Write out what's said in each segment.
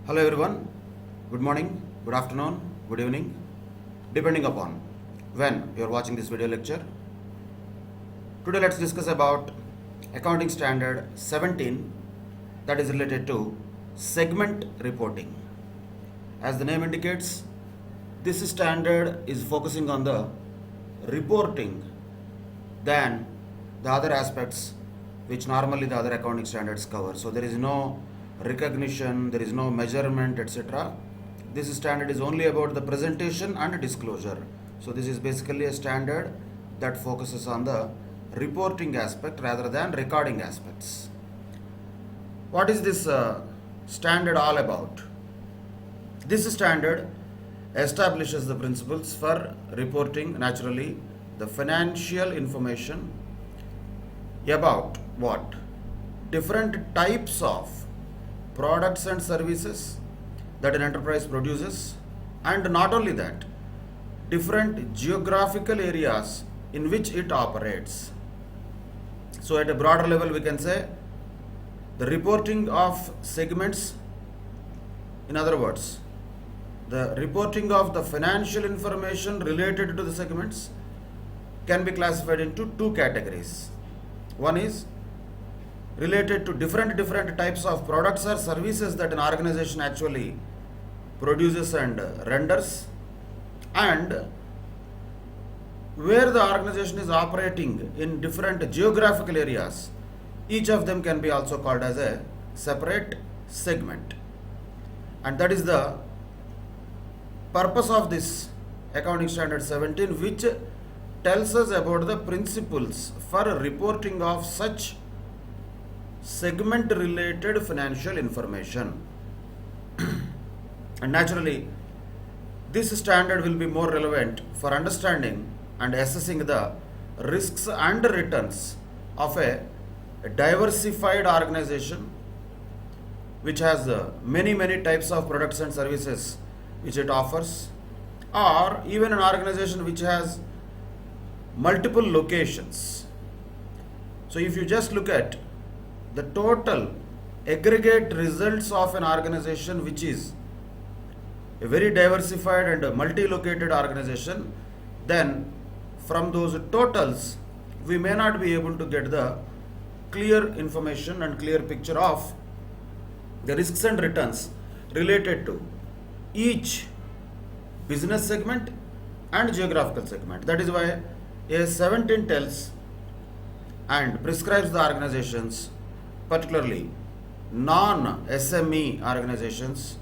Hello everyone, good morning, good afternoon, good evening, depending upon when you are watching this video lecture. Today let's discuss about accounting standard 17, that is related to segment reporting. As the name indicates, this standard is focusing on the reporting than the other aspects which normally the other accounting standards cover. So there is no recognition, there is no measurement, etc. This standard is only about the presentation and disclosure. So this is basically a standard that focuses on the reporting aspect rather than recording aspects. What is this standard all about? This standard establishes the principles for reporting naturally the financial information about what? Different types of products and services that an enterprise produces, and not only that, different geographical areas in which it operates. So at a broader level we can say the reporting of segments, in other words, the reporting of the financial information related to the segments can be classified into two categories. One is related to different types of products or services that an organization actually produces and renders, and where the organization is operating in different geographical areas. Each of them can be also called as a separate segment, and that is the purpose of this accounting standard 17, which tells us about the principles for reporting of such segment related financial information. And naturally this standard will be more relevant for understanding and assessing the risks and returns of a diversified organization which has many types of products and services which it offers, or even an organization which has multiple locations. So if you just look at the total aggregate results of an organization which is a very diversified and multi-located organization, then from those totals we may not be able to get the clear information and clear picture of the risks and returns related to each business segment and geographical segment. That is why AS 17 tells and prescribes the organizations, particularly non-SME organizations,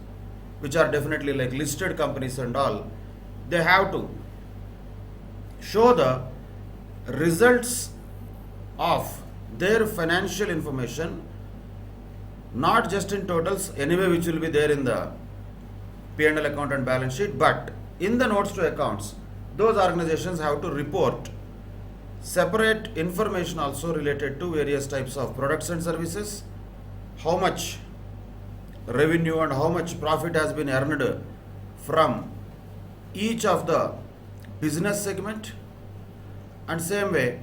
which are definitely like listed companies and all, they have to show the results of their financial information, not just in totals anyway, which will be there in the P&L account and balance sheet, but in the notes to accounts. Those organizations have to report separate information also related to various types of products and services, how much revenue and how much profit has been earned from each of the business segment, and same way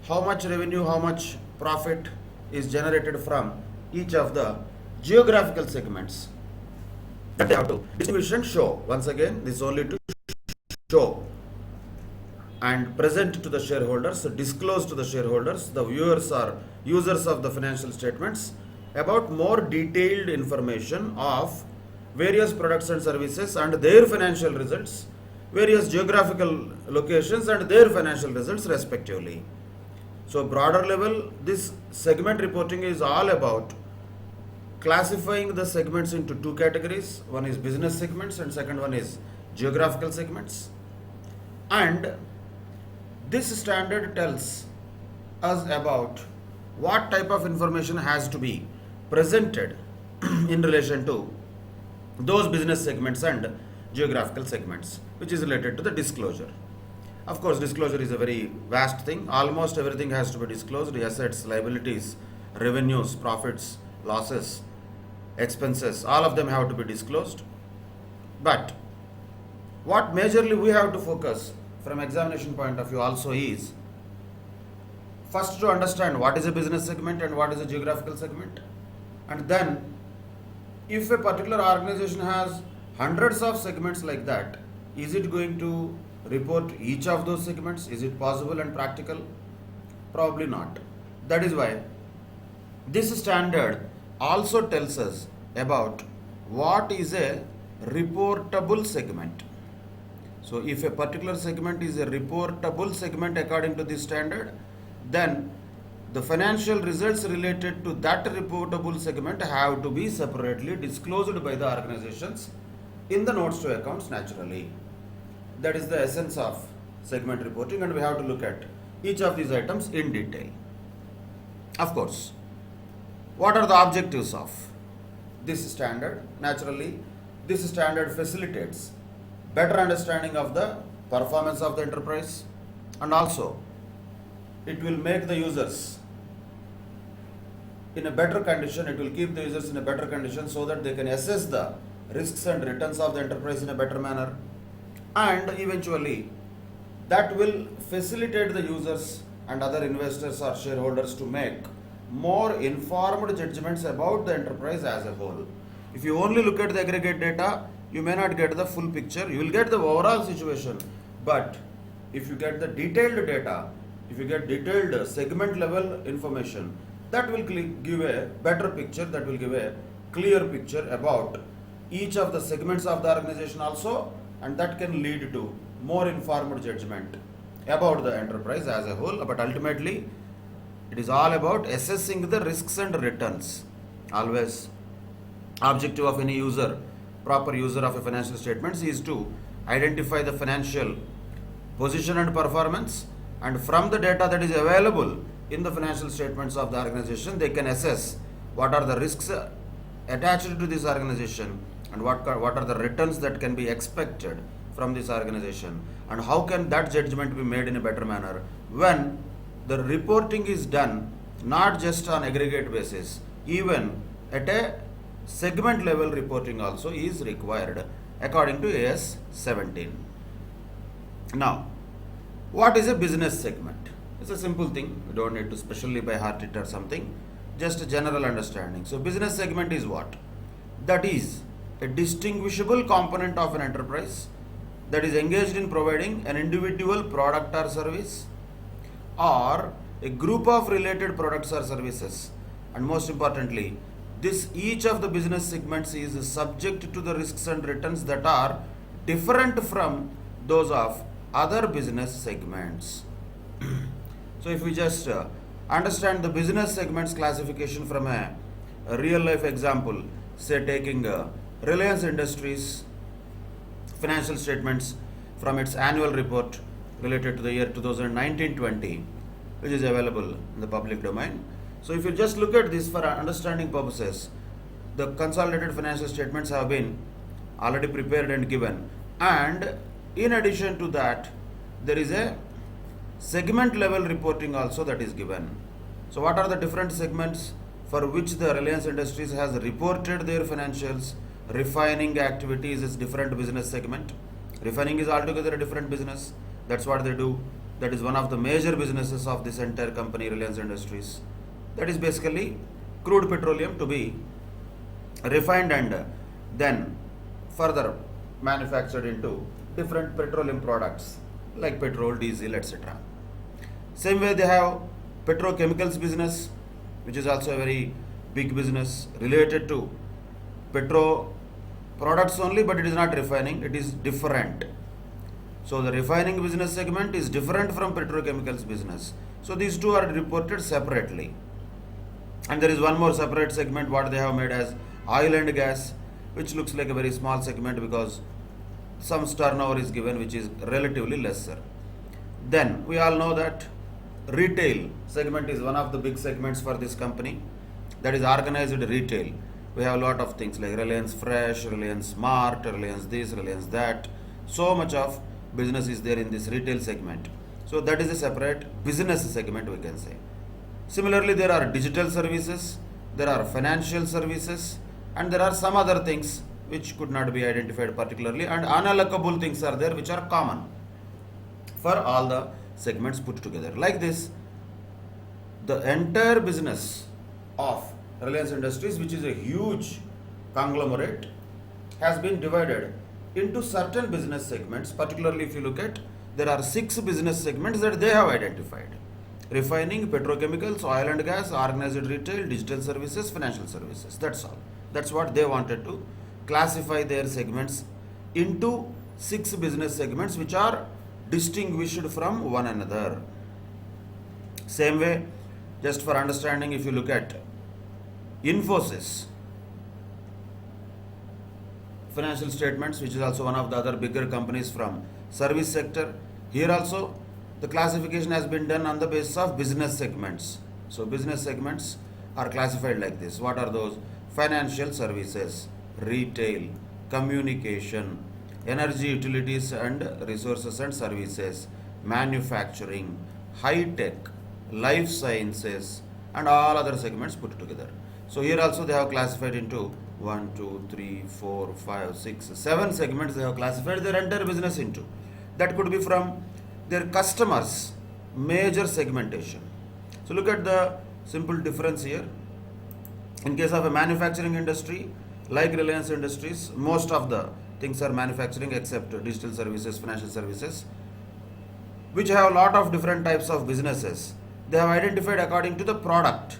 how much revenue, how much profit is generated from each of the geographical segments. That they have to distinguish and show. Once again, this is only to show and present to the shareholders, disclose to the shareholders, the viewers or users of the financial statements, about more detailed information of various products and services and their financial results, various geographical locations and their financial results respectively. So broader level, this segment reporting is all about classifying the segments into two categories. One is business segments and second one is geographical segments. And this standard tells us about what type of information has to be presented in relation to those business segments and geographical segments, which is related to the disclosure. Of course, disclosure is a very vast thing. Almost everything has to be disclosed: assets, liabilities, revenues, profits, losses, expenses, all of them have to be disclosed. But what majorly we have to focus from examination point of view also is first to understand what is a business segment and what is a geographical segment, and then If a particular organization has hundreds of segments like that, is it going to report each of those segments? Is it possible and practical? Probably not. That is why this standard also tells us about what is a reportable segment. So, if a particular segment is a reportable segment according to this standard, then the financial results related to that reportable segment have to be separately disclosed by the organizations in the notes to accounts naturally. That is the essence of segment reporting, and we have to look at each of these items in detail. Of course, what are the objectives of this standard? Naturally, this standard facilitates better understanding of the performance of the enterprise, and also it will make the users in a better condition, it will keep the users in a better condition so that they can assess the risks and returns of the enterprise in a better manner, and eventually that will facilitate the users and other investors or shareholders to make more informed judgments about the enterprise as a whole. If you only look at the aggregate data, you may not get the full picture. You will get the overall situation, but if you get the detailed data, if you get detailed segment level information, that will give a better picture, that will give a clear picture about each of the segments of the organization also, and that can lead to more informed judgment about the enterprise as a whole. But ultimately, it is all about assessing the risks and returns. Always objective of any user, proper user of a financial statements, is to identify the financial position and performance, and from the data that is available in the financial statements of the organization, they can assess what are the risks attached to this organization and what are the returns that can be expected from this organization, and how can that judgment be made in a better manner when the reporting is done not just on aggregate basis, even at a segment level reporting also is required according to AS 17. Now, what is a business segment? It's a simple thing. We don't need to specially by heart it or something. Just a general understanding. So, business segment is what? That is a distinguishable component of an enterprise that is engaged in providing an individual product or service, or a group of related products or services. And most importantly, each of the business segments is subject to the risks and returns that are different from those of other business segments. So if we just understand the business segments classification from a real life example, say taking Reliance Industries financial statements from its annual report related to the year 2019-20, which is available in the public domain. So if you just look at this for understanding purposes, the consolidated financial statements have been already prepared and given, and in addition to that, there is a segment level reporting also that is given. So what are the different segments for which the Reliance Industries has reported their financials? Refining activities is different business segment. Refining is altogether a different business. That's what they do. That is one of the major businesses of this entire company, Reliance Industries. That is basically crude petroleum to be refined and then further manufactured into different petroleum products like petrol, diesel, etc. Same way they have petrochemicals business, which is also a very big business related to petro products only, but it is not refining, it is different. So the refining business segment is different from petrochemicals business. So these two are reported separately. And there is one more separate segment what they have made as oil and gas, which looks like a very small segment because some turnover is given which is relatively lesser. Then we all know that retail segment is one of the big segments for this company, that is organized retail. We have a lot of things like Reliance Fresh, Reliance Mart, Reliance this, Reliance that. So much of business is there in this retail segment. So that is a separate business segment, we can say. Similarly, there are digital services, there are financial services, and there are some other things which could not be identified particularly, and unallocable things are there which are common for all the segments put together. Like this, the entire business of Reliance Industries, which is a huge conglomerate has been divided into certain business segments. Particularly, if you look at, there are 6 business segments that they have identified: refining, petrochemicals, oil and gas, organized retail, digital services, financial services. That's all. That's what they wanted to classify their segments into 6 business segments which are distinguished from one another. Same way, just for understanding, if you look at Infosys financial statements, which is also one of the other bigger companies from service sector, here also the classification has been done on the basis of business segments. So business segments are classified like this. What are those? Financial services, retail, communication, energy, utilities and resources and services, manufacturing, high tech, life sciences, and all other segments put together. So here also they have classified into 1, 2, 3, 4, 5, 6, 7 segments. They have classified their entire business into. That could be from their customers, major segmentation. So look at the simple difference here. In case of a manufacturing industry like Reliance Industries, most of the things are manufacturing except digital services, financial services, which have a lot of different types of businesses. They have identified according to the product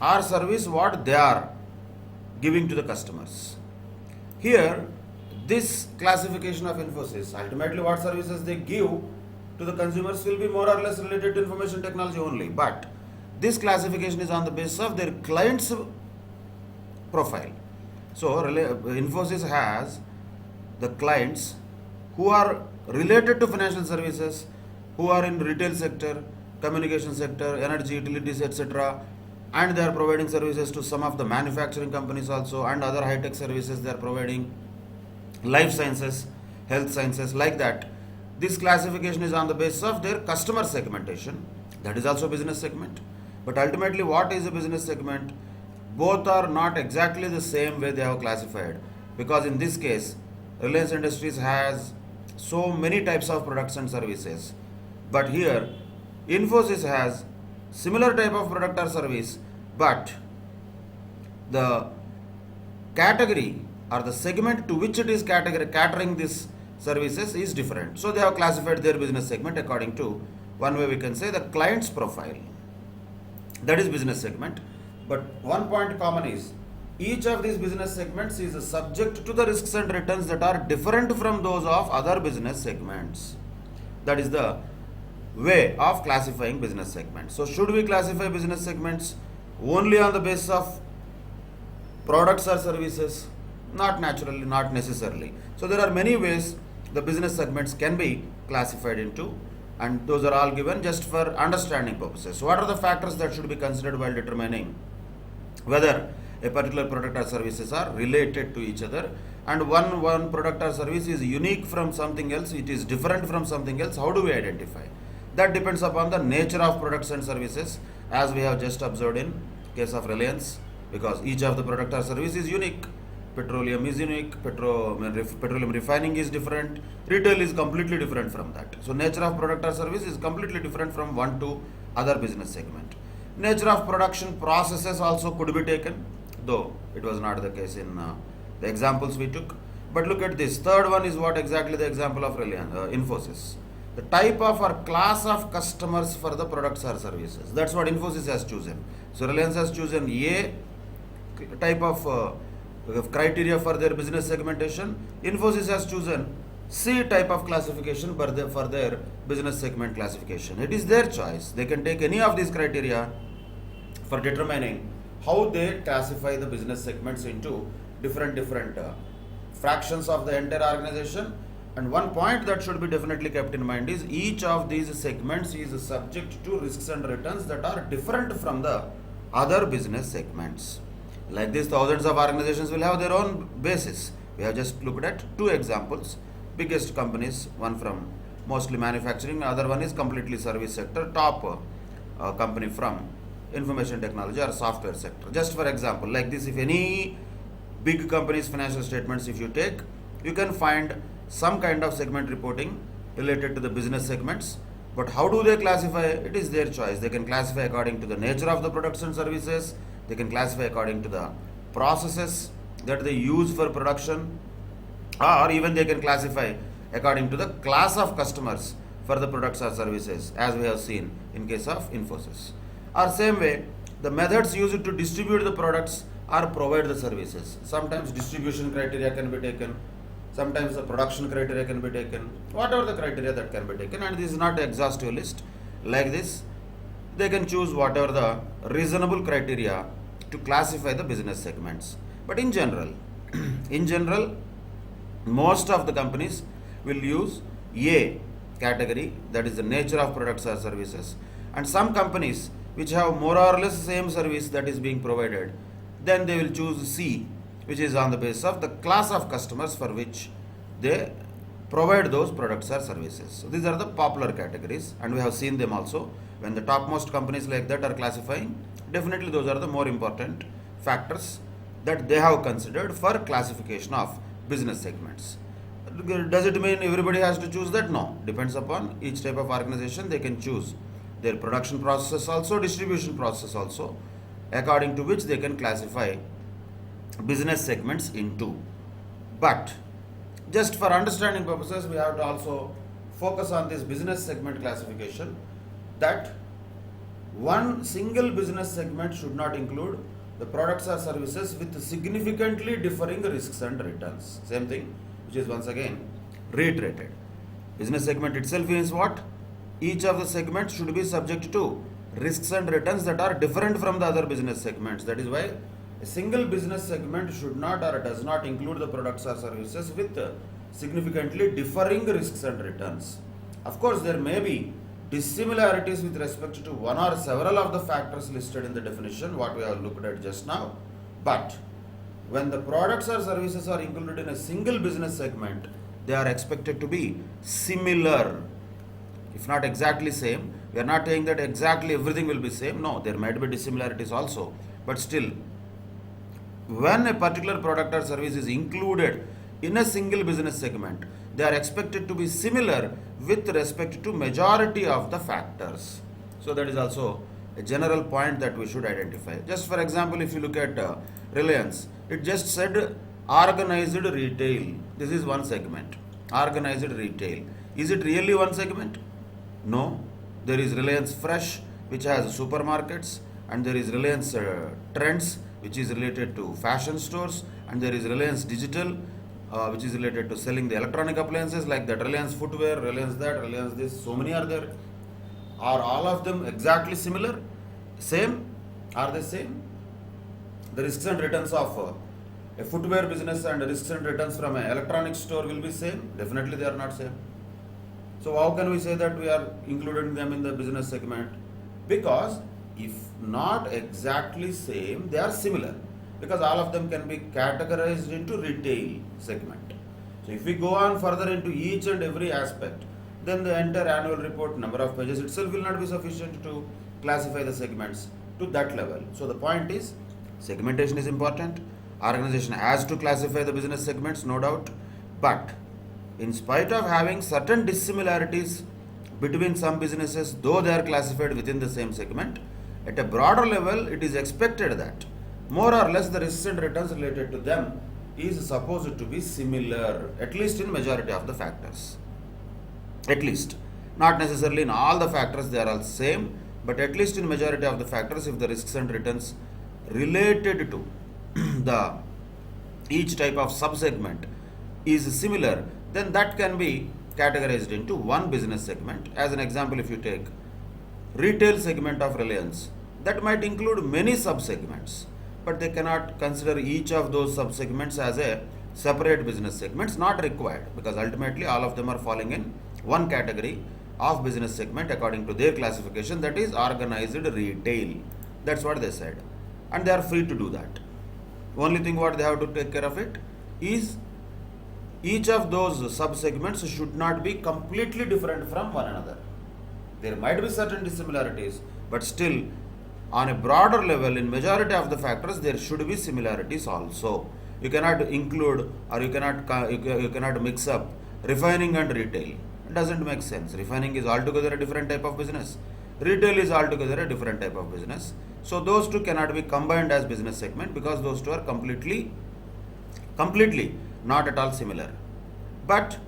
or service what they are giving to the customers. Here, this classification of Infosys, ultimately what services they give to the consumers will be more or less related to information technology only. But this classification is on the basis of their client's profile. So Infosys has the clients who are related to financial services, who are in retail sector, communication sector, energy, utilities, etc. And they are providing services to some of the manufacturing companies also, and other high-tech services they are providing, life sciences, health sciences, like that. This classification is on the basis of their customer segmentation. That is also business segment. But ultimately, what is a business segment? Both are not exactly the same way they have classified, because in this case, Reliance Industries has so many types of products and services. But here, Infosys has similar type of product or service, but the category or the segment to which it is catering this services is different. So they have classified their business segment according to, one way we can say, the client's profile. That is business segment. But one point common is, each of these business segments is subject to the risks and returns that are different from those of other business segments. That is the way of classifying business segments. So should we classify business segments only on the basis of products or services? Not naturally, not necessarily. So there are many ways the business segments can be classified into, and those are all given just for understanding purposes. So what are the factors that should be considered while determining whether a particular product or services are related to each other, and one product or service is unique from something else, it is different from something else? How do we identify? That depends upon the nature of products and services, as we have just observed in case of Reliance, because each of the product or service is unique. Petroleum is unique, petroleum refining is different, retail is completely different from that. So nature of product or service is completely different from one to other business segment. Nature of production processes also could be taken, though it was not the case in the examples we took. But look at this. Third one is what exactly the example of Reliance, Infosys. The type of or class of customers for the products or services. That's what Infosys has chosen. So Reliance has chosen A type of criteria for their business segmentation. Infosys has chosen C type of classification for their business segment classification. It is their choice. They can take any of these criteria for determining how they classify the business segments into different fractions of the entire organization. And one point that should be definitely kept in mind is, each of these segments is subject to risks and returns that are different from the other business segments. Like this, thousands of organizations will have their own basis. We have just looked at 2 examples. Biggest companies, one from mostly manufacturing, other one is completely service sector, top company from information technology or software sector. Just for example, like this, if any big company's financial statements if you take, you can find some kind of segment reporting related to the business segments. But how do they classify? It is their choice. They can classify according to the nature of the products and services. They can classify according to the processes that they use for production, or even they can classify according to the class of customers for the products or services, as we have seen in case of Infosys. Or same way, the methods used to distribute the products or provide the services. Sometimes distribution criteria can be taken, sometimes the production criteria can be taken, whatever the criteria that can be taken, and this is not an exhaustive list. Like this, they can choose whatever the reasonable criteria to classify the business segments. But in general, in general, most of the companies will use A category, that is the nature of products or services, and some companies which have more or less same service that is being provided, then they will choose C, which is on the basis of the class of customers for which they provide those products or services. So these are the popular categories, and we have seen them also. When the topmost companies like that are classifying, definitely those are the more important factors that they have considered for classification of business segments. Does it mean everybody has to choose that? No. Depends upon each type of organization. They can choose their production process also, distribution process also, according to which they can classify business segments into. But just for understanding purposes, we have to also focus on this business segment classification, that one single business segment should not include the products or services with significantly differing risks and returns. Same thing, which is once again reiterated. Business segment itself is what? Each of the segments should be subject to risks and returns that are different from the other business segments. That is why a single business segment should not or does not include the products or services with significantly differing risks and returns. Of course, there may be dissimilarities with respect to one or several of the factors listed in the definition, what we have looked at just now. But when the products or services are included in a single business segment, they are expected to be similar. If not exactly same, we are not saying that exactly everything will be same. No, there might be dissimilarities also. But still, when a particular product or service is included in a single business segment, they are expected to be similar with respect to majority of the factors. So that is also a general point that we should identify. Just for example, if you look at Reliance, it just said organized retail. This is one segment. Organized retail. Is it really one segment? No. There is Reliance Fresh, which has supermarkets, and there is Reliance Trends, which is related to fashion stores, and there is Reliance Digital, which is related to selling the electronic appliances, like that Reliance Footwear, Reliance that, Reliance this. So many are there. Are all of them exactly similar? Same? Are they same? The risks and returns of a footwear business and risks and returns from an electronic store will be same? Definitely they are not same. So how can we say that we are including them in the business segment? Because if not exactly same, they are similar. Because all of them can be categorized into retail segment. So if we go on further into each and every aspect, then the entire annual report number of pages itself will not be sufficient to classify the segments to that level. So the point is, segmentation is important. Organization has to classify the business segments, no doubt. But in spite of having certain dissimilarities between some businesses, though they are classified within the same segment, at a broader level, it is expected that more or less the risks and returns related to them is supposed to be similar, at least in majority of the factors. At least. Not necessarily in all the factors they are all same, but at least in majority of the factors, if the risks and returns related to the each type of subsegment is similar, then that can be categorized into one business segment. As an example, if you take retail segment of Reliance, that might include many subsegments, but they cannot consider each of those subsegments as a separate business segments, not required, because ultimately all of them are falling in one category of business segment according to their classification, that is organized retail. That's what they said, and they are free to do that. Only thing what they have to take care of it is each of those sub-segments should not be completely different from one another. There might be certain dissimilarities, but still on a broader level, in majority of the factors, there should be similarities also. You cannot include or you cannot mix up refining and retail. It doesn't make sense. Refining is altogether a different type of business. Retail is altogether a different type of business. So those two cannot be combined as business segment, because those two are completely completely not at all similar. But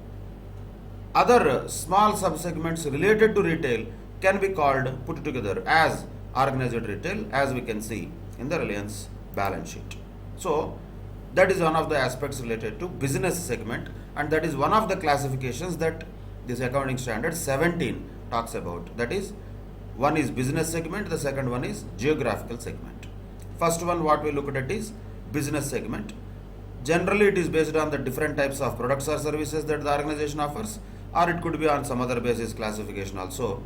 other small subsegments related to retail can be called put together as organized retail, as we can see in the Reliance balance sheet. So that is one of the aspects related to business segment, and that is one of the classifications that this accounting standard 17 talks about. That is, one is business segment, the second one is geographical segment. First one what we looked at is business segment. Generally it is based on the different types of products or services that the organization offers, or it could be on some other basis classification also,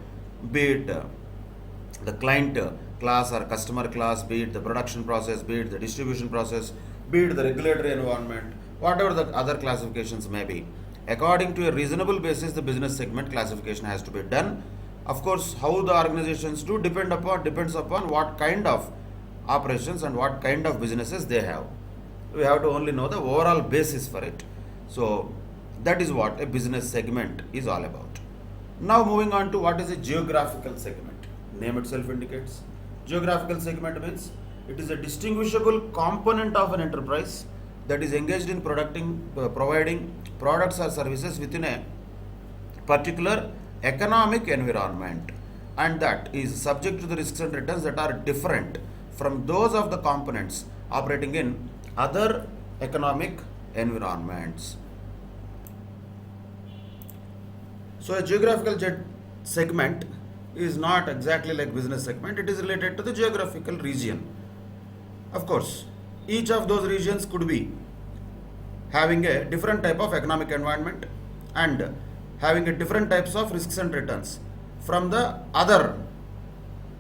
be it the client class or customer class, be it the production process, be it the distribution process, be it the regulatory environment, whatever the other classifications may be. According to a reasonable basis, the business segment classification has to be done. Of course, how the organizations do depends upon what kind of operations and what kind of businesses they have. We have to only know the overall basis for it. So that is what a business segment is all about. Now moving on to what is a geographical segment. Name itself indicates. Geographical segment means it is a distinguishable component of an enterprise that is engaged in providing products or services within a particular economic environment, and that is subject to the risks and returns that are different from those of the components operating in other economic environments. So a geographical segment is not exactly like business segment, it is related to the geographical region. Of course, each of those regions could be having a different type of economic environment and having a different types of risks and returns from the other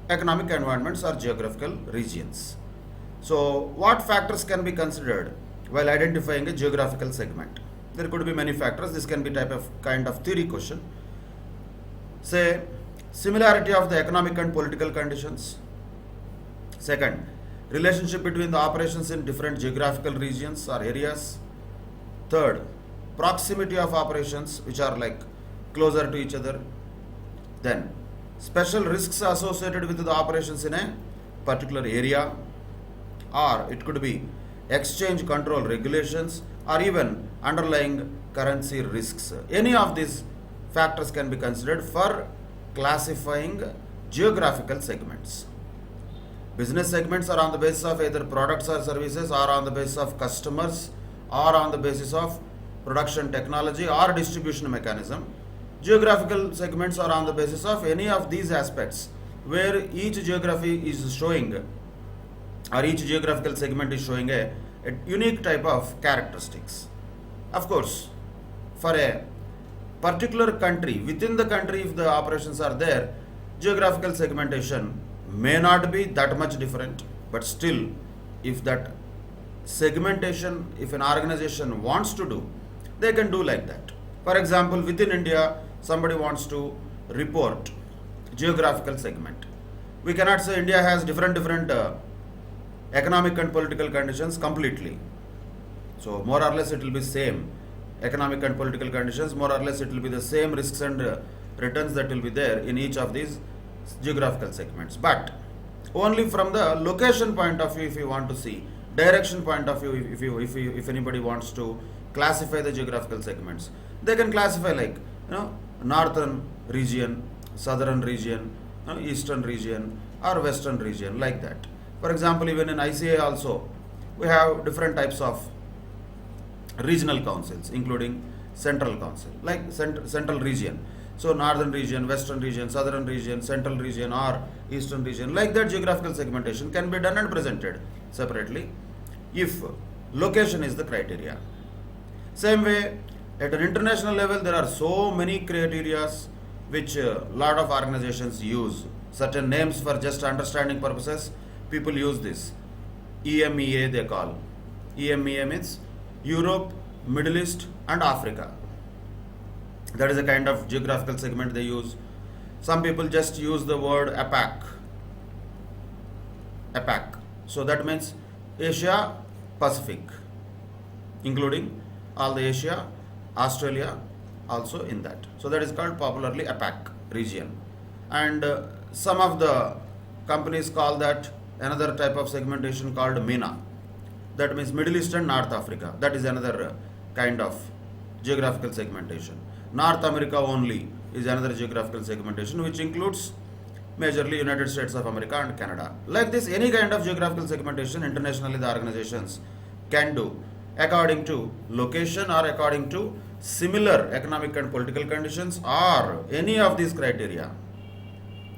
economic environments or geographical regions. So what factors can be considered while identifying a geographical segment? There could be many factors. This can be kind of theory question. Say, similarity of the economic and political conditions. Second, relationship between the operations in different geographical regions or areas. Third, proximity of operations which are like closer to each other. Then, special risks associated with the operations in a particular area, or it could be exchange control regulations or even underlying currency risks. Any of these factors can be considered for classifying geographical segments. Business segments are on the basis of either products or services, or on the basis of customers, or on the basis of production technology or distribution mechanism. Geographical segments are on the basis of any of these aspects where each geography is showing, or each geographical segment is showing a unique type of characteristics. Of course, for a particular country, within the country, if the operations are there, geographical segmentation may not be that much different, but still, if that segmentation, if an organization wants to do, they can do like that. For example, within India, somebody wants to report geographical segment. We cannot say India has different economic and political conditions completely. So more or less it will be same economic and political conditions, more or less it will be the same risks and returns that will be there in each of these geographical segments. But only from the location point of view, if you want to see, direction point of view, if anybody wants to classify the geographical segments, they can classify like northern region, southern region, eastern region, or western region, like that. For example, even in ICA also, we have different types of regional councils, including central council, like central region. So northern region, western region, southern region, central region, or eastern region, like that geographical segmentation can be done and presented separately if location is the criteria. Same way, at an international level, there are so many criteria which a lot of organizations use. Certain names for just understanding purposes, people use this. EMEA they call. EMEA means Europe, Middle East and Africa. That is a kind of geographical segment they use. Some people just use the word APAC. APAC. So that means Asia Pacific, including all the Asia, Australia also in that. So that is called popularly APAC region. And some of the companies call that another type of segmentation called MENA. that means Middle East and North Africa. That is another kind of geographical segmentation. North America only is another geographical segmentation, which includes majorly United States of America and Canada. Like this, any kind of geographical segmentation internationally the organizations can do according to location or according to similar economic and political conditions or any of these criteria.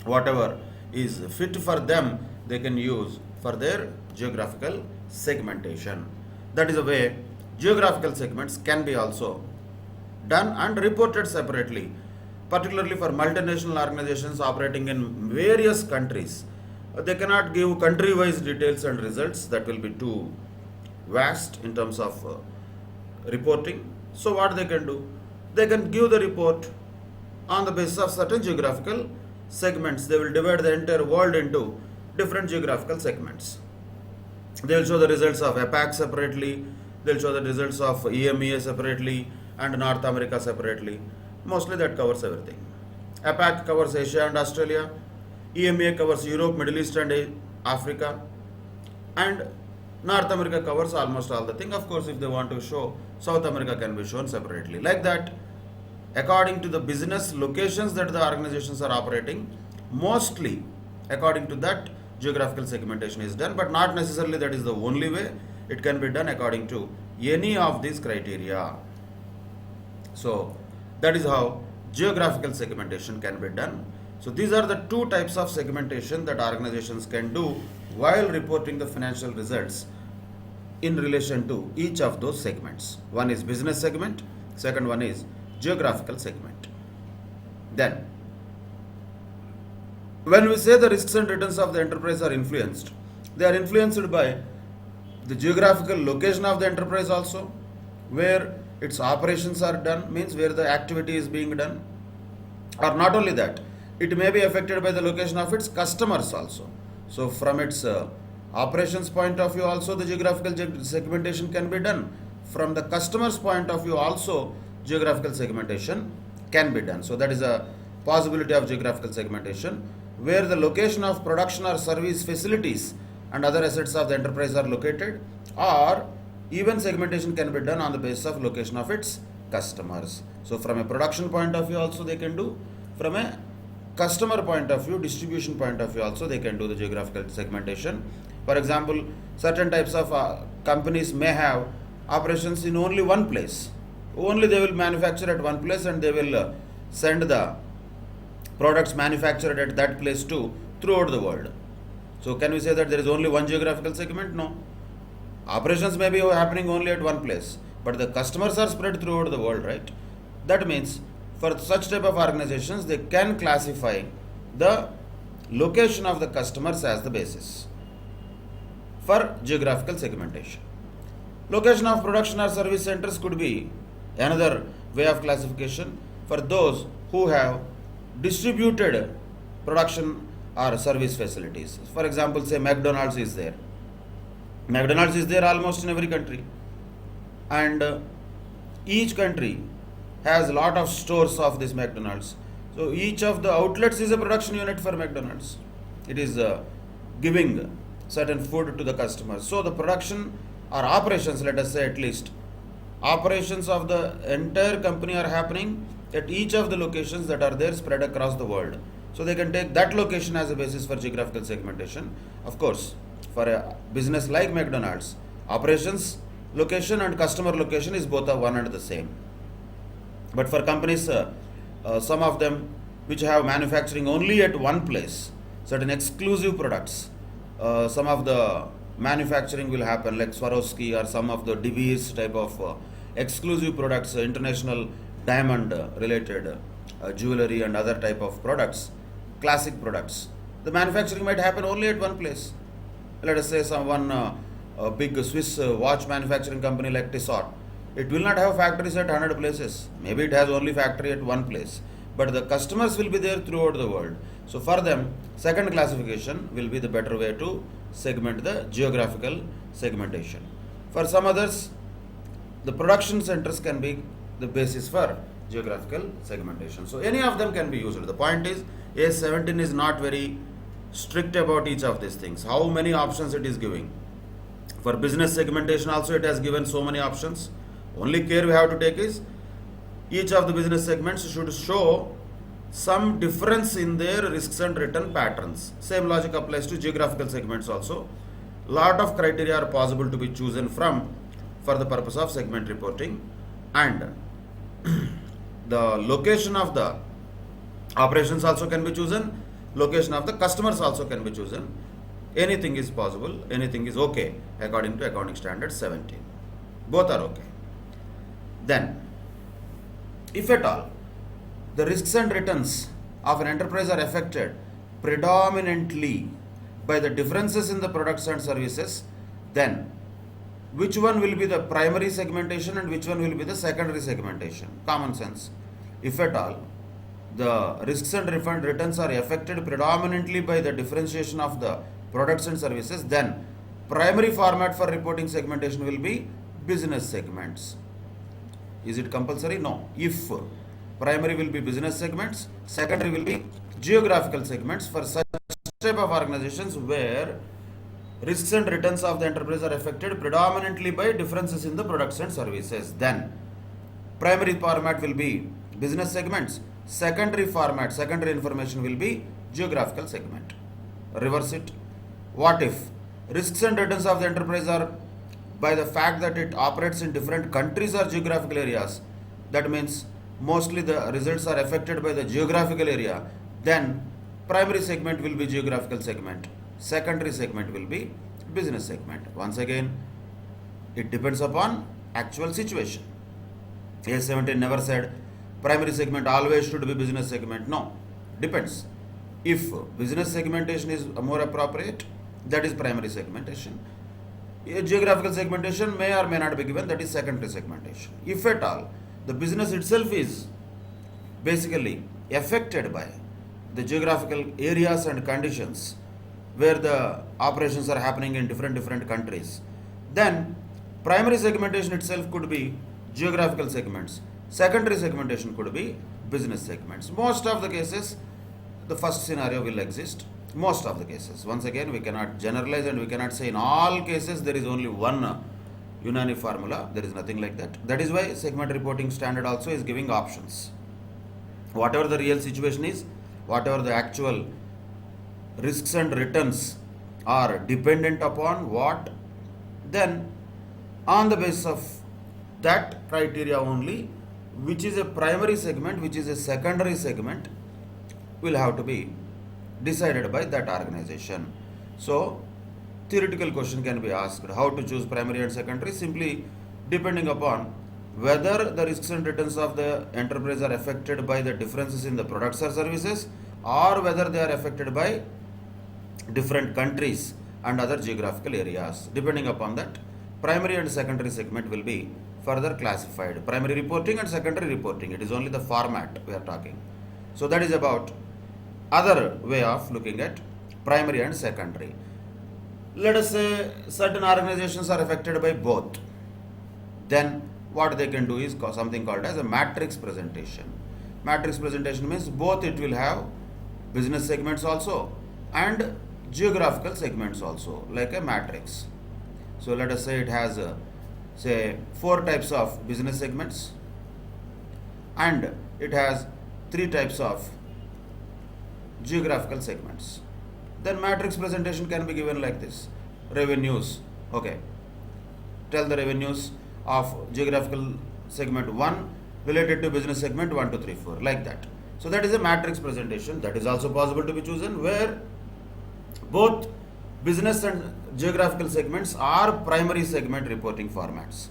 Whatever is fit for them, they can use for their geographical segmentation. That is the way geographical segments can be also done and reported separately, particularly for multinational organizations operating in various countries. They cannot give country-wise details and results, that will be too vast in terms of reporting. So what they can do? They can give the report on the basis of certain geographical segments. They will divide the entire world into different geographical segments. They will show the results of APAC separately, they will show the results of EMEA separately and North America separately. Mostly that covers everything. APAC covers Asia and Australia, EMEA covers Europe, Middle East and Africa, and North America covers almost all the thing. Of course, if they want to show, South America can be shown separately. Like that, according to the business locations that the organizations are operating, mostly according to that geographical segmentation is done, but not necessarily that is the only way. It can be done according to any of these criteria. So that is how geographical segmentation can be done. So these are the two types of segmentation that organizations can do while reporting the financial results in relation to each of those segments. One is business segment, second one is geographical segment. Then, when we say the risks and returns of the enterprise are influenced, they are influenced by the geographical location of the enterprise also, where its operations are done, means where the activity is being done. Or not only that, it may be affected by the location of its customers also. So from its operations point of view also the geographical segmentation can be done. From the customer's point of view also geographical segmentation can be done. So that is a possibility of geographical segmentation, where the location of production or service facilities and other assets of the enterprise are located, or even segmentation can be done on the basis of location of its customers. So from a production point of view also they can do, from a customer point of view, distribution point of view also they can do the geographical segmentation. For example, certain types of companies may have operations in only one place. Only they will manufacture at one place and they will send the products manufactured at that place to throughout the world. So can we say that there is only one geographical segment? No. Operations may be happening only at one place, but the customers are spread throughout the world, right? That means for such type of organizations, they can classify the location of the customers as the basis for geographical segmentation. Location of production or service centers could be another way of classification for those who have distributed production or service facilities. For example, say McDonald's is there. McDonald's is there almost in every country, and each country has a lot of stores of this McDonald's. So each of the outlets is a production unit for McDonald's. It is giving certain food to the customers. So the production or operations, let us say at least, operations of the entire company are happening at each of the locations that are there spread across the world. So they can take that location as a basis for geographical segmentation. Of course, for a business like McDonald's, operations location and customer location is both one and the same. But for companies, some of them which have manufacturing only at one place, certain exclusive products, some of the manufacturing will happen like Swarovski or some of the De Beers type of exclusive products, international diamond related jewelry and other type of products, classic products. The manufacturing might happen only at one place. Let us say a big Swiss watch manufacturing company like Tissot. It will not have factories at 100 places. Maybe it has only factory at one place. But the customers will be there throughout the world. So for them, second classification will be the better way to segment the geographical segmentation. For some others, the production centers can be the basis for geographical segmentation. So any of them can be used. The point is, A17 is not very strict about each of these things. How many options it is giving. For business segmentation also it has given so many options. Only care we have to take is each of the business segments should show some difference in their risks and return patterns. Same logic applies to geographical segments also. Lot of criteria are possible to be chosen from for the purpose of segment reporting, and the location of the operations also can be chosen, location of the customers also can be chosen. Anything is possible, anything is okay according to accounting standard 17. Both are okay. Then, if at all the risks and returns of an enterprise are affected predominantly by the differences in the products and services, then which one will be the primary segmentation and which one will be the secondary segmentation? Common sense. If at all the risks and returns are affected predominantly by the differentiation of the products and services, then primary format for reporting segmentation will be business segments. Is it compulsory? No. If primary will be business segments, secondary will be geographical segments for such type of organizations where risks and returns of the enterprise are affected predominantly by differences in the products and services. Then primary format will be business segments, secondary format, secondary information will be geographical segment. Reverse it. What if risks and returns of the enterprise are by the fact that it operates in different countries or geographical areas? That means mostly the results are affected by the geographical area. Then primary segment will be geographical segment, secondary segment will be business segment. Once again, it depends upon actual situation. A17 never said primary segment always should be business segment. No, depends. If business segmentation is more appropriate, that is primary segmentation. A geographical segmentation may or may not be given, that is secondary segmentation. If at all the business itself is basically affected by the geographical areas and conditions where the operations are happening in different countries, then primary segmentation itself could be geographical segments, secondary segmentation could be business segments. Most of the cases the first scenario will exist. Most of the cases. Once again, we cannot generalize and we cannot say in all cases there is only one unanimous formula. There is nothing like that. That is why segment reporting standard also is giving options. Whatever the real situation is, whatever the actual risks and returns are dependent upon what, then on the basis of that criteria only, which is a primary segment, which is a secondary segment, will have to be decided by that organization. So theoretical question can be asked, how to choose primary and secondary? Simply depending upon whether the risks and returns of the enterprise are affected by the differences in the products or services, or whether they are affected by different countries and other geographical areas. Depending upon that, primary and secondary segment will be further classified. Primary reporting and secondary reporting, it is only the format we are talking. So that is about other way of looking at primary and secondary. Let us say certain organizations are affected by both. Then what they can do is something called as a matrix presentation. Matrix presentation means both it will have business segments also and geographical segments also, like a matrix. So let us say it has say 4 types of business segments and it has 3 types of geographical segments. Then matrix presentation can be given like this. Revenues, okay, tell the revenues of geographical segment 1 related to business segment 1, 2, 3, 4, like that. So that is a matrix presentation. That is also possible to be chosen, where both business and geographical segments are primary segment reporting formats.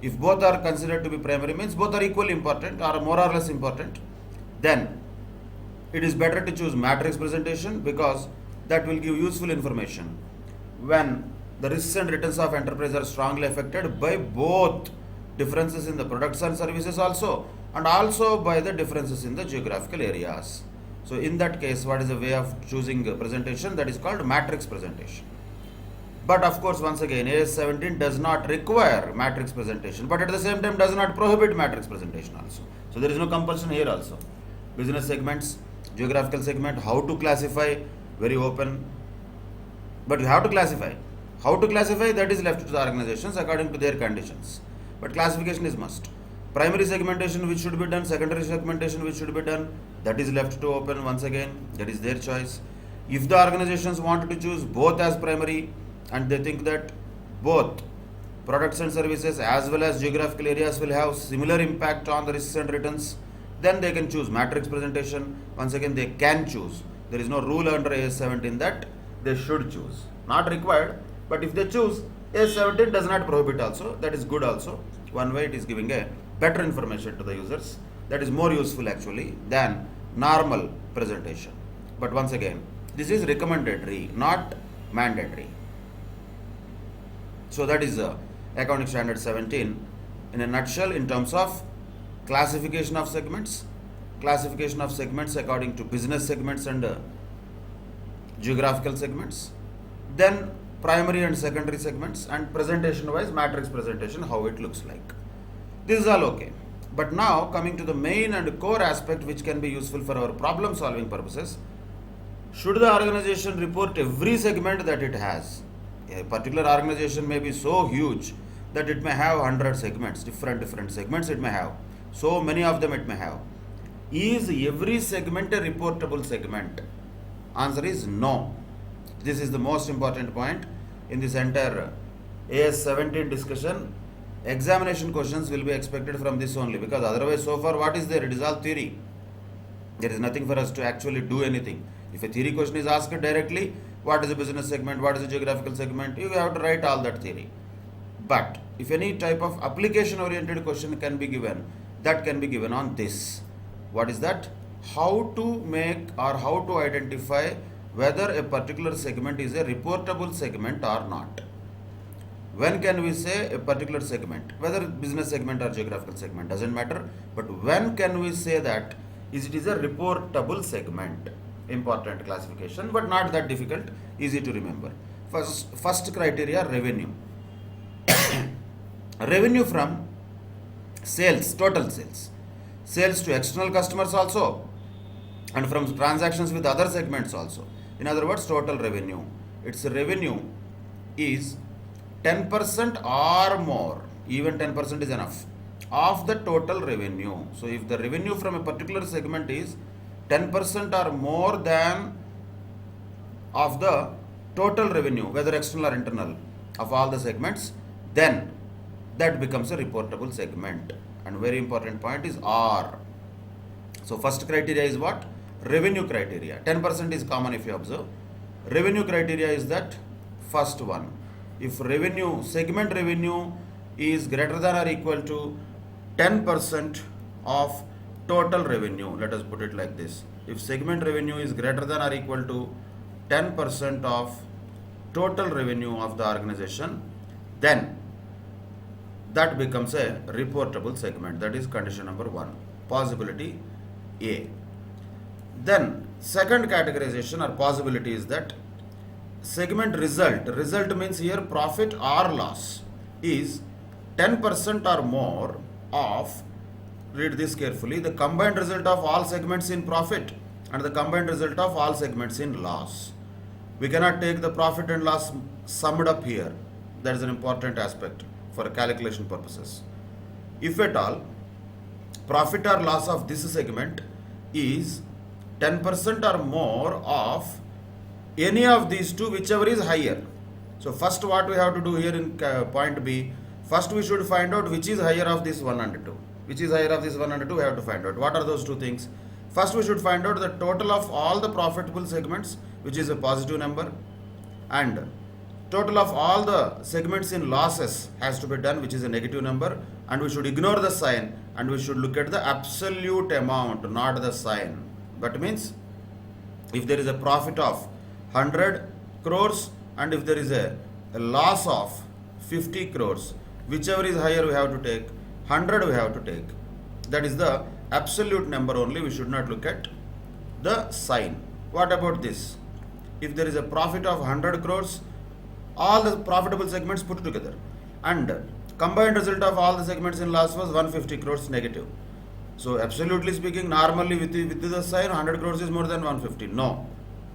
If both are considered to be primary, means both are equally important or more or less important, then it is better to choose matrix presentation, because that will give useful information when the risks and returns of enterprise are strongly affected by both differences in the products and services also, and also by the differences in the geographical areas. So in that case, what is the way of choosing a presentation? That is called matrix presentation. But of course, once again, AS17 does not require matrix presentation, but at the same time does not prohibit matrix presentation also. So there is no compulsion here also. Business segments, geographical segment, how to classify, very open, but you have to classify. How to classify, that is left to the organizations according to their conditions. But classification is must. Primary segmentation which should be done, secondary segmentation which should be done, that is left to open once again, that is their choice. If the organizations want to choose both as primary and they think that both products and services as well as geographical areas will have similar impact on the risks and returns, then they can choose matrix presentation. Once again, they can choose. There is no rule under AS 17 that they should choose. Not required, but if they choose, AS 17 does not prohibit also. That is good also. One way it is giving a better information to the users. That is more useful actually than normal presentation. But once again, this is recommendatory, not mandatory. So that is Accounting Standard 17 in a nutshell in terms of classification of segments according to business segments and geographical segments, then primary and secondary segments, and presentation wise matrix presentation, how it looks like. This is all okay. But now coming to the main and core aspect which can be useful for our problem solving purposes, should the organization report every segment that it has? A particular organization may be so huge that it may have 100 segments, different segments it may have. So many of them it may have. Is every segment a reportable segment? Answer is no. This is the most important point in this entire AS 17 discussion. Examination questions will be expected from this only, because otherwise so far what is there? It is all theory. There is nothing for us to actually do anything. If a theory question is asked directly, what is a business segment, what is a geographical segment, you have to write all that theory. But if any type of application oriented question can be given, that can be given on this. What is that? How to make or how to identify whether a particular segment is a reportable segment or not. When can we say a particular segment, whether business segment or geographical segment, doesn't matter, but when can we say that it is a reportable segment? Important classification, but not that difficult, easy to remember. First criteria, revenue. Revenue from sales, total sales to external customers also, and from transactions with other segments also. In other words, total revenue. Its revenue is 10% or more, even 10% is enough, of the total revenue. So if the revenue from a particular segment is 10% or more than of the total revenue, whether external or internal, of all the segments, then that becomes a reportable segment. And very important point is R. So first criteria is what? Revenue criteria. 10% is common if you observe. Revenue criteria is that first one. If revenue, segment revenue is greater than or equal to 10% of total revenue, let us put it like this. If segment revenue is greater than or equal to 10% of total revenue of the organization, then that becomes a reportable segment. That is condition number 1, possibility A. Then second categorization or possibility is that segment result means here profit or loss, is 10% or more of, read this carefully, the combined result of all segments in profit and the combined result of all segments in loss. We cannot take the profit and loss summed up here. That is an important aspect for calculation purposes. If at all profit or loss of this segment is 10% or more of any of these two, whichever is higher. So first what we have to do here in point B, first we should find out which is higher of this 1 and 2. Which is higher of this 1 and 2, we have to find out. What are those two things? First we should find out the total of all the profitable segments, which is a positive number, and total of all the segments in losses has to be done, which is a negative number, and we should ignore the sign and we should look at the absolute amount, not the sign. That means if there is a profit of 100 crores and if there is a loss of 50 crores, whichever is higher we have to take, 100 we have to take. That is the absolute number only, we should not look at the sign. What about this? If there is a profit of 100 crores, all the profitable segments put together, and combined result of all the segments in loss was 150 crores negative. So absolutely speaking, normally with the sign 100 crores is more than 150. No,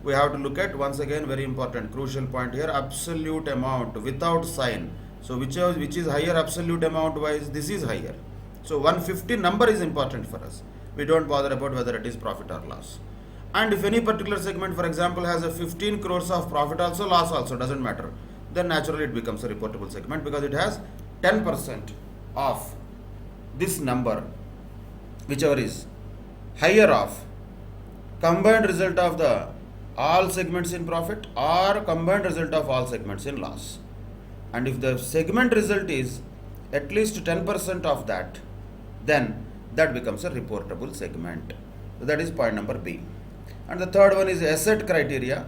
we have to look at, once again, very important, crucial point here, absolute amount without sign. So which is higher absolute amount wise? This is higher. So 150 number is important for us. We don't bother about whether it is profit or loss. And if any particular segment, for example, has a 15 crores of profit also, loss also, doesn't matter, then naturally it becomes a reportable segment because it has 10% of this number, whichever is higher of combined result of the all segments in profit or combined result of all segments in loss. And if the segment result is at least 10% of that, then that becomes a reportable segment. So that is point number B. And the third one is asset criteria.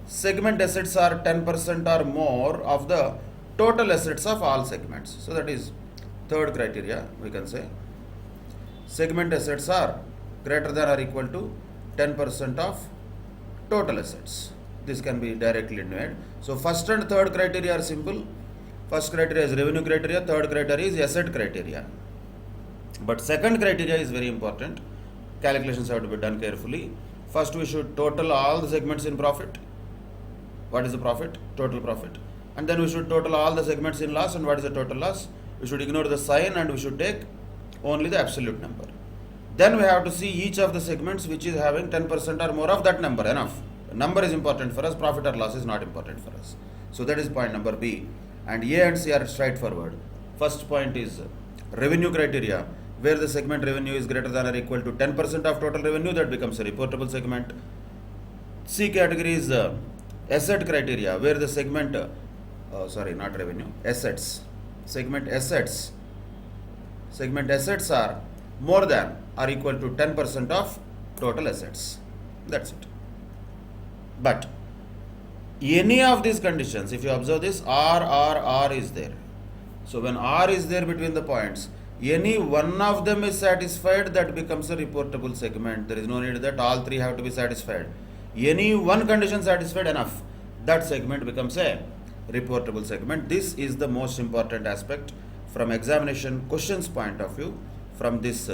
Segment assets are 10% or more of the total assets of all segments. So that is third criteria, we can say. Segment assets are greater than or equal to 10% of total assets. This can be directly made. So first and third criteria are simple. First criteria is revenue criteria, third criteria is asset criteria. But second criteria is very important. Calculations have to be done carefully. First we should total all the segments in profit. What is the profit? Total profit. And then we should total all the segments in loss. And what is the total loss? We should ignore the sign and we should take only the absolute number. Then we have to see each of the segments which is having 10% or more of that number. Enough. The number is important for us, profit or loss is not important for us. So that is point number B. And A and C are straightforward. First point is revenue criteria, where the segment revenue is greater than or equal to 10% of total revenue, that becomes a reportable segment. C category is asset criteria, where the segment, not revenue, assets. Segment assets are more than or equal to 10% of total assets. That's it. But any of these conditions, if you observe this, R is there. So when R is there between the points, any one of them is satisfied, that becomes a reportable segment. There is no need that all three have to be satisfied. Any one condition satisfied, enough, that segment becomes a reportable segment. This is the most important aspect from examination questions point of view from this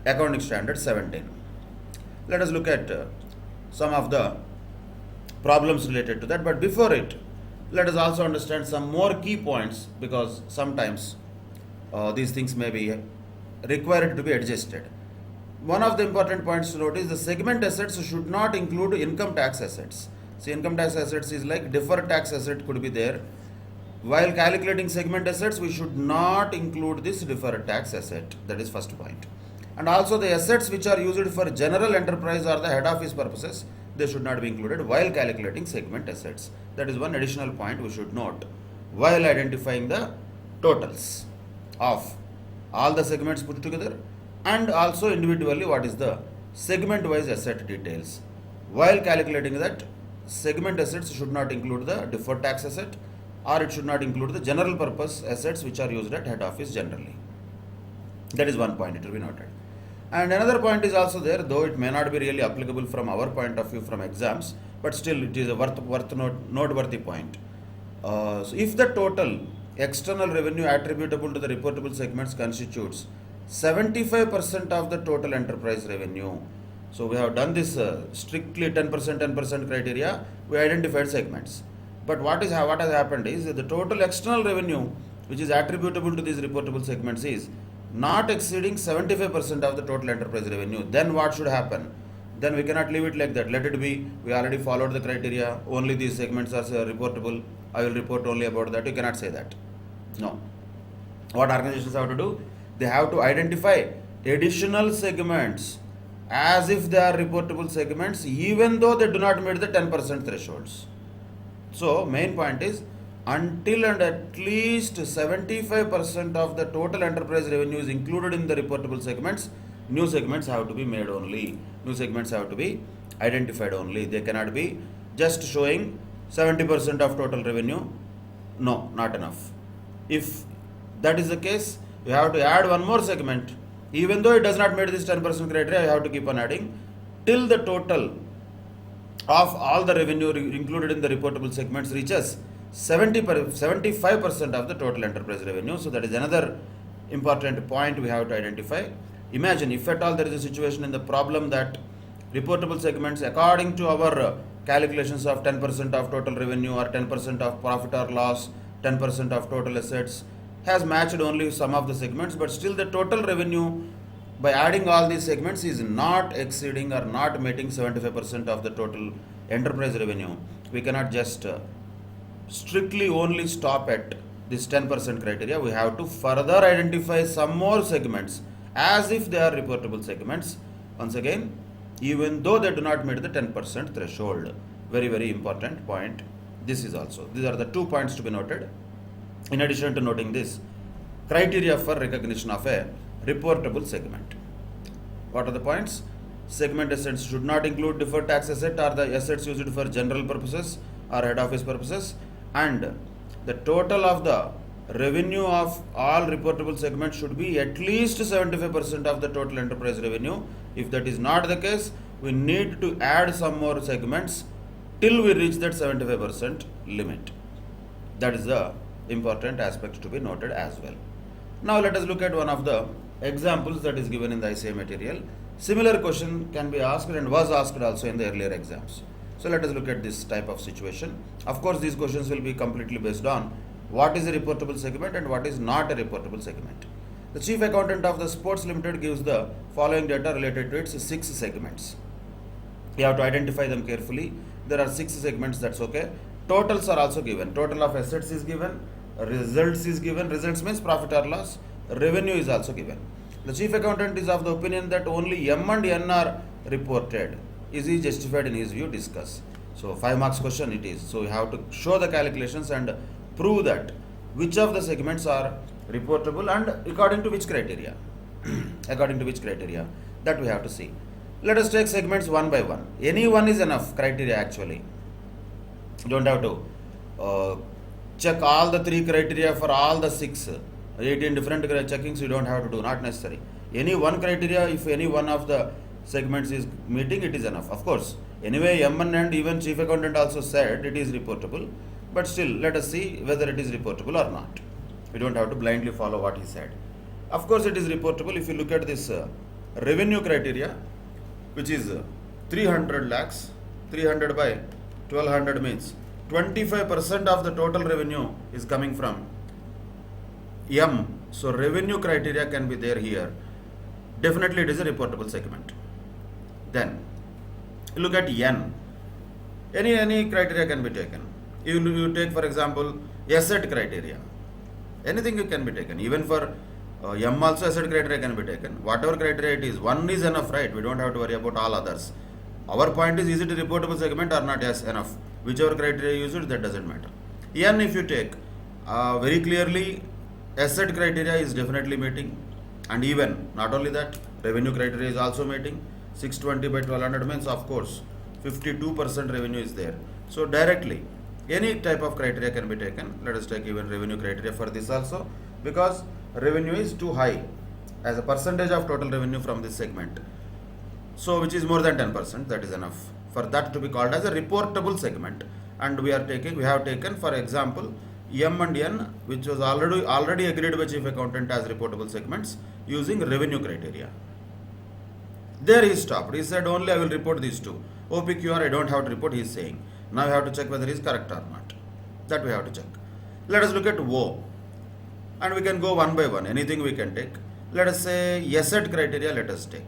accounting standard 17. Let us look at some of the problems related to that, but before it, let us also understand some more key points, because sometimes these things may be required to be adjusted. One of the important points to note is the segment assets should not include income tax assets. See, income tax assets is like deferred tax asset could be there. While calculating segment assets, we should not include this deferred tax asset. That is first point. And also the assets which are used for general enterprise or the head office purposes, they should not be included while calculating segment assets. That is one additional point we should note while identifying the totals of all the segments put together, and also individually what is the segment wise asset details. While calculating that, segment assets should not include the deferred tax asset, or it should not include the general purpose assets which are used at head office generally. That is one point, it will be noted. And another point is also there, though it may not be really applicable from our point of view from exams, but still it is a noteworthy point. So if the total external revenue attributable to the reportable segments constitutes 75% of the total enterprise revenue, so we have done this strictly 10% criteria, we identified segments. But what has happened is that the total external revenue which is attributable to these reportable segments is not exceeding 75% of the total enterprise revenue. Then what should happen? Then we cannot leave it like that. Let it be, we already followed the criteria, only these segments are reportable, I will report only about that. You cannot say that. No. What organizations have to do? They have to identify additional segments as if they are reportable segments, even though they do not meet the 10% thresholds. So main point is, until and at least 75% of the total enterprise revenue is included in the reportable segments, new segments have to be made only. New segments have to be identified only. They cannot be just showing 70% of total revenue. No, not enough. If that is the case, you have to add one more segment. Even though it does not meet this 10% criteria, you have to keep on adding till the total of all the revenue included in the reportable segments reaches 75% of the total enterprise revenue. So that is another important point we have to identify. Imagine if at all there is a situation in the problem that Reportable segments, according to our calculations of 10% of total revenue or 10% of profit or loss, 10% of total assets, has matched only some of the segments, but still the total revenue by adding all these segments is not exceeding or not meeting 75% of the total enterprise revenue. We cannot just strictly only stop at this 10% criteria. We have to further identify some more segments as if they are reportable segments. Once again, even though they do not meet the 10% threshold. Very, very important point. This is also, these are the 2 points to be noted. In addition to noting this, criteria for recognition of a reportable segment. What are the points? Segment assets should not include deferred tax asset or the assets used for general purposes or head office purposes, and the total of the revenue of all reportable segments should be at least 75% of the total enterprise revenue. If that is not the case, we need to add some more segments till we reach that 75% limit. That is the important aspect to be noted as well. Now let us look at one of the examples that is given in the ICA material. Similar question can be asked and was asked also in the earlier exams. So let us look at this type of situation. Of course, these questions will be completely based on what is a reportable segment and what is not a reportable segment. The chief accountant of the Sports Limited gives the following data related to its 6 segments. You have to identify them carefully. There are 6 segments, that's okay. Totals are also given. Total of assets is given, results is given, results means profit or loss, revenue is also given. The chief accountant is of the opinion that only M and N are reported. Is he justified in his view? Discuss. So 5 marks question it is. So you have to show the calculations and prove that which of the segments are reportable and according to which criteria. According to which criteria, that we have to see. Let us take segments one by one. Any one is enough criteria actually. You don't have to check all the 3 criteria for all the 18 different checkings. You don't have to do, not necessary. Any one criteria, if any one of the segments is meeting, it is enough. Of course, anyway, M1 and even chief accountant also said it is reportable, but still let us see whether it is reportable or not. We don't have to blindly follow what he said. Of course, it is reportable. If you look at this revenue criteria, which is 300 lakhs, 300 by 1200 means 25% of the total revenue is coming from M. So revenue criteria can be there here. Definitely it is a reportable segment. Then look at N. Any criteria can be taken. You take for example asset criteria. Anything can be taken. Even for M also asset criteria can be taken. Whatever criteria it is, one is enough, right? We don't have to worry about all others. Our point is it a reportable segment or not? Yes, enough. Whichever criteria you use, that doesn't matter. N, if you take, very clearly asset criteria is definitely meeting, and even not only that, revenue criteria is also meeting. 620 by 1200 means of course 52% revenue is there. So directly any type of criteria can be taken. Let us take even revenue criteria for this also, because revenue is too high as a percentage of total revenue from this segment. So which is more than 10%, that is enough for that to be called as a reportable segment. And we have taken for example M and N, which was already agreed by chief accountant as reportable segments using revenue criteria. There he stopped. He said only I will report these 2. OPQR I don't have to report, he is saying. Now you have to check whether he is correct or not. That we have to check. Let us look at O. And we can go one by one. Anything we can take. Let us say asset criteria, let us take.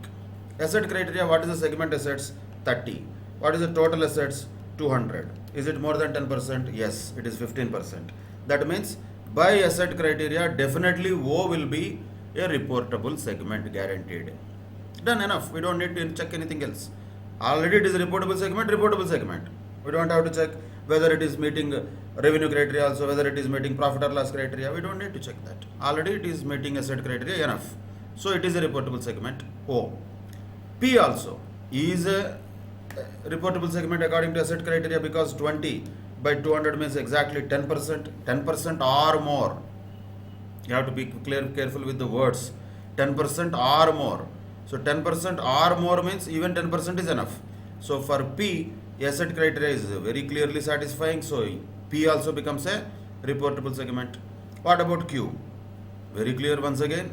Asset criteria, what is the segment assets? 30. What is the total assets? 200. Is it more than 10%? Yes, it is 15%. That means by asset criteria, definitely O will be a reportable segment, guaranteed. Done, enough. We don't need to check anything else. Already it is a reportable segment. We don't have to check whether it is meeting revenue criteria also, whether it is meeting profit or loss criteria. We don't need to check that. Already it is meeting asset criteria, enough. So it is a reportable segment. O. P also is a reportable segment according to asset criteria, because 20 by 200 means exactly 10%. 10% or more. You have to be careful with the words. 10% or more. So 10% or more means even 10% is enough. So for P, asset criteria is very clearly satisfying. So P also becomes a reportable segment. What about Q? Very clear once again.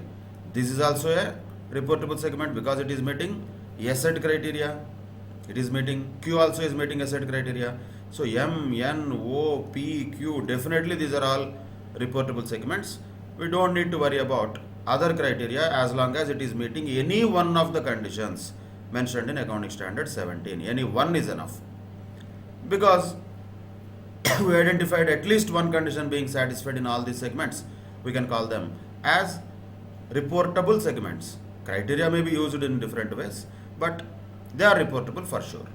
This is also a reportable segment because it is meeting asset criteria. It is meeting, Q also is meeting asset criteria. So M, N, O, P, Q, definitely these are all reportable segments. We don't need to worry about other criteria as long as it is meeting any one of the conditions mentioned in Accounting Standard 17. Any one is enough. Because we identified at least one condition being satisfied in all these segments, we can call them as reportable segments. Criteria may be used in different ways, but they are reportable for sure.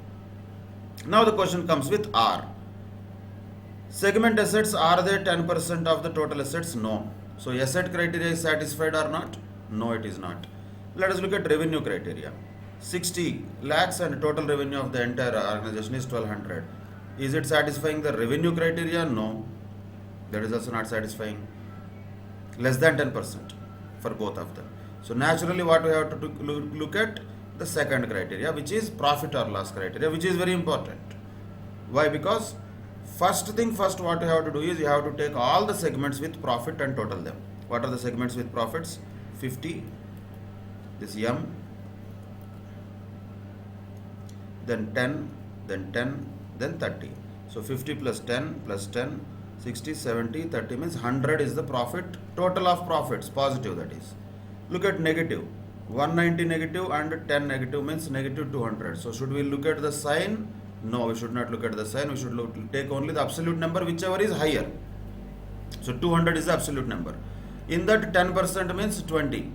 Now the question comes with R. Segment assets, are they 10% of the total assets? No. So asset criteria is satisfied or not? No, it is not. Let us look at revenue criteria. 60 lakhs and total revenue of the entire organization is 1200. Is it satisfying the revenue criteria? No. That is also not satisfying. Less than 10% for both of them. So naturally what we have to look at the second criteria, which is profit or loss criteria, which is very important. Why? Because first thing first, what you have to do is you have to take all the segments with profit and total them. What are the segments with profits? 50, this M, then 10, then 10, then 30. So 50 plus 10 plus 10, 60, 70, 30 means 100 is the profit, total of profits, positive that is. Look at negative. 190 negative and 10 negative means negative 200. So should we look at the sign? No, we should not look at the sign. We should take only the absolute number, whichever is higher. So 200 is the absolute number. In that 10% means 20.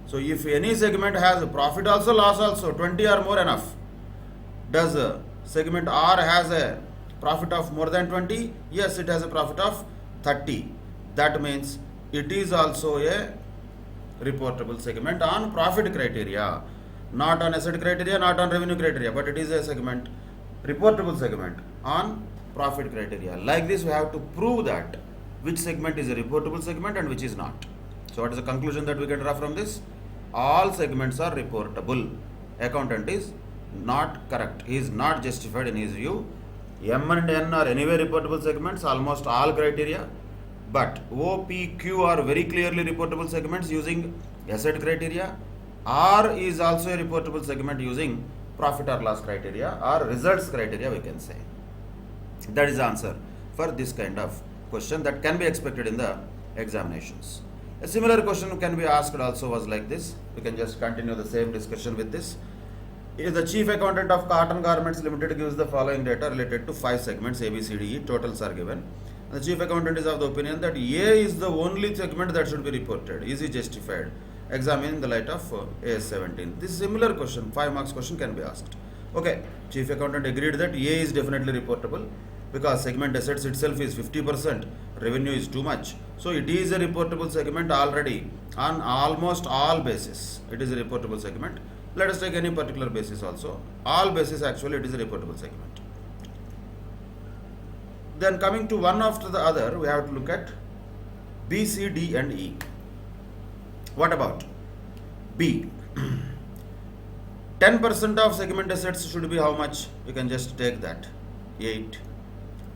So if any segment has a profit also, loss also, 20 or more enough. Does segment R has a profit of more than 20? Yes, it has a profit of 30. That means it is also a reportable segment on profit criteria, not on asset criteria, not on revenue criteria, but it is a segment, reportable segment on profit criteria. Like this, we have to prove that which segment is a reportable segment and which is not. So what is the conclusion that we can draw from this? All segments are reportable. Accountant is not correct. He is not justified in his view. M and N are anyway reportable segments, almost all criteria. But O, P, Q are very clearly reportable segments using asset criteria. R is also a reportable segment using profit or loss criteria or results criteria, we can say. That is the answer for this kind of question that can be expected in the examinations. A similar question can be asked also was like this. We can just continue the same discussion with this. If the chief accountant of Cotton Garments Limited gives the following data related to 5 segments A, B, C, D, E, totals are given. The chief accountant is of the opinion that A is the only segment that should be reported. Is he justified? Examine in the light of AS17. This similar question, 5 marks question can be asked. Okay, chief accountant agreed that A is definitely reportable because segment assets itself is 50%, revenue is too much. So it is a reportable segment already on almost all basis. It is a reportable segment. Let us take any particular basis also. All basis actually it is a reportable segment. Then coming to one after the other, we have to look at B, C, D and E. What about B? 10% of segment assets should be how much? You can just take that, 8.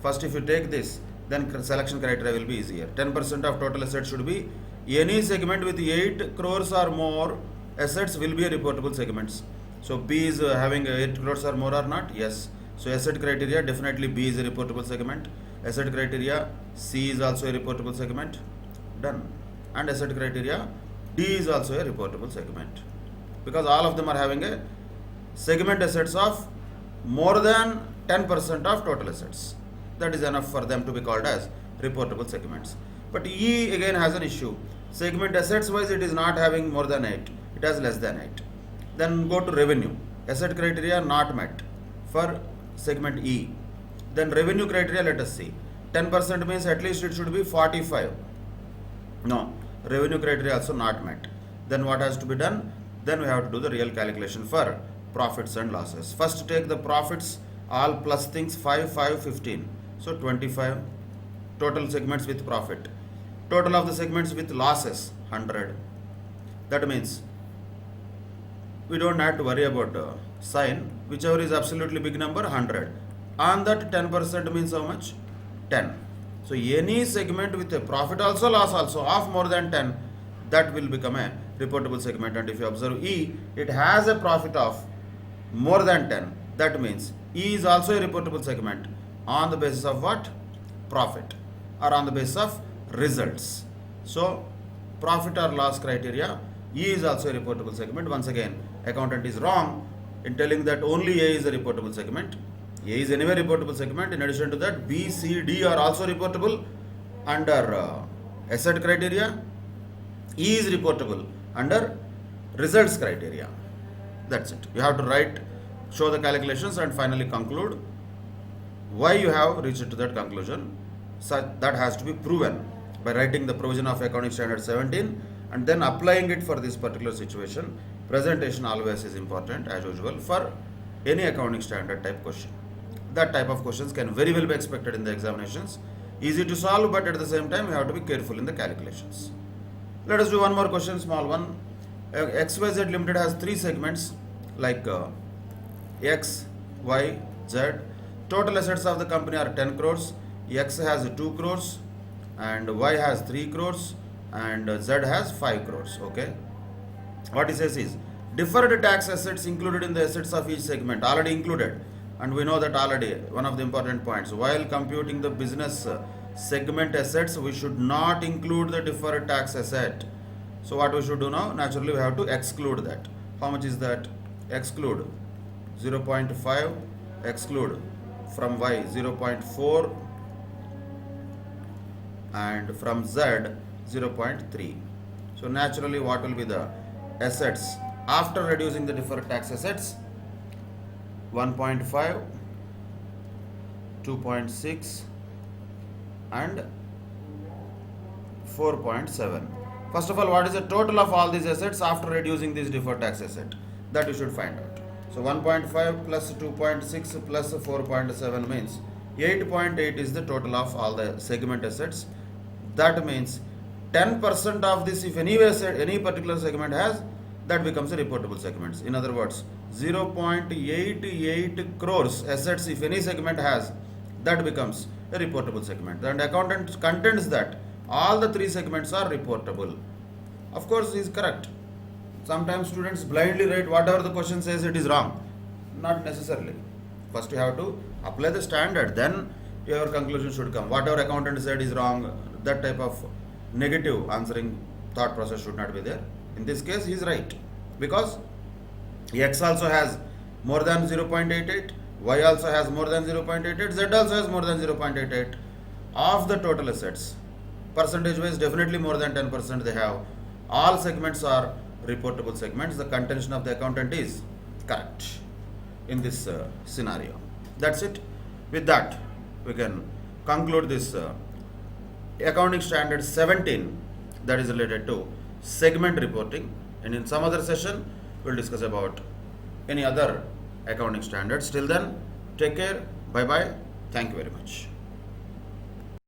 First if you take this, then selection criteria will be easier. 10% of total assets should be any segment with 8 crores or more assets will be a reportable segments. So B is having 8 crores or more or not? Yes. So asset criteria, definitely B is a reportable segment. Asset criteria, C is also a reportable segment. Done. And asset criteria, D is also a reportable segment. Because all of them are having a segment assets of more than 10% of total assets. That is enough for them to be called as reportable segments. But E again has an issue. Segment assets wise it is not having more than 8. It has less than 8. Then go to revenue. Asset criteria not met for segment E. Then revenue criteria, let us see. 10% means at least it should be 45. No, revenue criteria also not met. Then what has to be done? Then we have to do the real calculation for profits and losses. First take the profits, all plus things, 5, 5, 15. So 25. Total segments with profit. Total of the segments with losses, 100. That means we don't have to worry about sign. Whichever is absolutely big number, 100. On that 10% means how much? 10. So any segment with a profit also, loss also of more than 10, that will become a reportable segment. And if you observe E, it has a profit of more than 10. That means E is also a reportable segment on the basis of what? Profit, or on the basis of results. So profit or loss criteria, E is also a reportable segment. Once again, accountant is wrong in telling that only A is a reportable segment. A is anyway reportable segment. In addition to that, B, C, D are also reportable under asset criteria. E is reportable under results criteria. That's it. You have to write, show the calculations, and finally conclude why you have reached to that conclusion. So that has to be proven by writing the provision of accounting standard 17 and then applying it for this particular situation. Presentation always is important as usual for any accounting standard type question. That type of questions can very well be expected in the examinations. Easy to solve, but at the same time you have to be careful in the calculations. Let us do one more question, small one. XYZ Limited has three segments like X, Y, Z. Total assets of the company are 10 crores. X has 2 crores and Y has 3 crores and Z has 5 crores. Okay. What he says is deferred tax assets included in the assets of each segment already included, and we know that already. One of the important points, while computing the business segment assets, we should not include the deferred tax asset. So what we should do now? Naturally we have to exclude that. How much is that? Exclude 0.5, exclude from Y 0.4 and from Z 0.3. So naturally what will be the assets after reducing the deferred tax assets? 1.5, 2.6 and 4.7. First of all, what is the total of all these assets after reducing this deferred tax asset? That you should find out. So 1.5 plus 2.6 plus 4.7 means 8.8 is the total of all the segment assets. That means 10% of this, if any particular segment has, that becomes a reportable segment. In other words, 0.88 crores assets, if any segment has, that becomes a reportable segment. And accountant contends that all the three segments are reportable. Of course, he is correct. Sometimes students blindly write whatever the question says, it is wrong. Not necessarily. First you have to apply the standard, then your conclusion should come. Whatever accountant said is wrong, that type of negative answering thought process should not be there. In this case, he is right. Because X also has more than 0.88, Y also has more than 0.88, Z also has more than 0.88 of the total assets. Percentage wise, definitely more than 10% they have. All segments are reportable segments. The contention of the accountant is correct in this scenario. That's it. With that, we can conclude this accounting standard 17 that is related to segment reporting. And in some other session, we'll discuss about any other accounting standards. Till then, take care. Bye bye. Thank you very much.